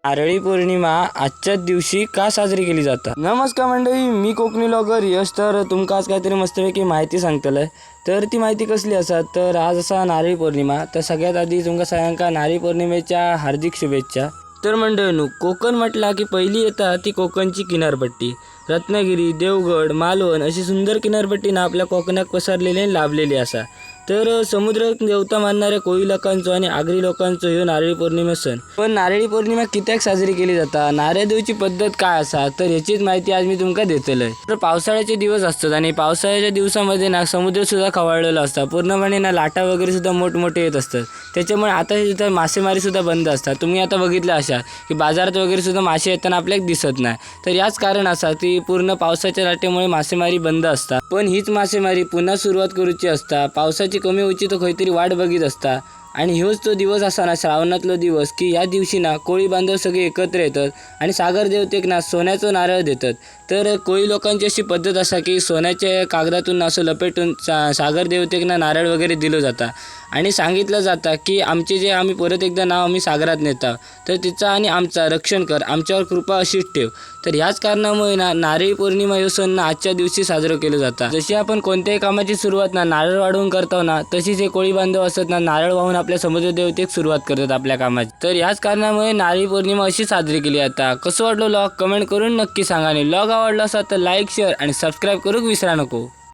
नारळी पौर्णिमा आजच्याच दिवशी का साजरी केली जाता। नमस्कार मंडळी, मी कोकणी ब्लॉगर यश। तर तुमका आज काहीतरी मस्तपैकी माहिती सांगतलंय। तर ती माहिती कसली असा, तर आज असा नारळी पौर्णिमा। तर सगळ्यात आधी तुमका सगळ्यांका नारळी पौर्णिमेच्या हार्दिक शुभेच्छा। तर मंडळींनो, कोकण म्हटला की पहिली येता ती कोकणची किनारपट्टी। रत्नागिरी, देवगड, मालवण अशी सुंदर किनारपट्टी ना आपल्या कोकणात पसरलेली आणि लाभलेली असा। तर समुद्र देवता मानणाऱ्या कोळी लोकांचो आणि आगरी लोकांचो ह्यो नारळी पौर्णिमा सण। पण नारळी पौर्णिमा कित्याक साजरी केली जाता, नारळ देवची पद्धत काय असा, तर ह्याचीच माहिती आज मी तुमका देतलंय। तर पावसाळ्याचे दिवस असतात आणि पावसाळ्याच्या दिवसामध्ये ना समुद्र सुद्धा खवळलेला असता, पूर्णपणे ना लाटा वगैरे सुद्धा मोठमोठे येत असतात। त्याच्यामुळे आता इथं मासेमारी सुद्धा बंद असतात। तुम्ही आता बघितलं अशा की बाजारात वगैरे सुद्धा मासे येताना आपल्याला दिसत नाही। तर याच कारण असा की पूर्ण पावसाच्या लाटेमुळे मासेमारी बंद असता। पण हीच मासेमारी पुन्हा सुरुवात करूची असता। पावसाची कमी होईची तर खंयतरी वाट बघीत असता। आणि ह्योच तो दिवस असा ना, श्रावणातलो दिवस, की या दिवशी ना कोळी बांधव सगळे एकत्र येतात आणि सागर देवतेक ना सोन्याचं नारळ देतात। तर कोळी लोकांची अशी पद्धत असा की सोन्याच्या कागदातून असं लपेटून सागर देवतेक ना नारळ वगैरे दिलं जाता आणि सांगितलं जातं की आमचे जे आम्ही परत एकदा नाव आम्ही सागरात नेता, तर तिचा आणि आमचा रक्षण कर, आमच्यावर कृपा अशीच ठेव। तर ह्याच कारणामुळे ना नारळी पौर्णिमा ह्यो सण ना आजच्या दिवशी साजरा केला जाता। जशी आपण कोणत्याही कामाची सुरुवात ना नारळ वाढवून करतो ना, तशीच हे कोळी बांधव असतात ना नारळ वाहून आपल्या समुद्र देवतेक सुरुवात करतात आपल्या कामाची। तर याच कारणामुळे नारळी पौर्णिमा अशी साजरी केली जाता। कसं वाटलं व्लॉग कमेंट करून नक्की सांगा आणि व्लॉग आवडला असेल तर लाईक, शेअर आणि सबस्क्राईब करूक विसरा नको।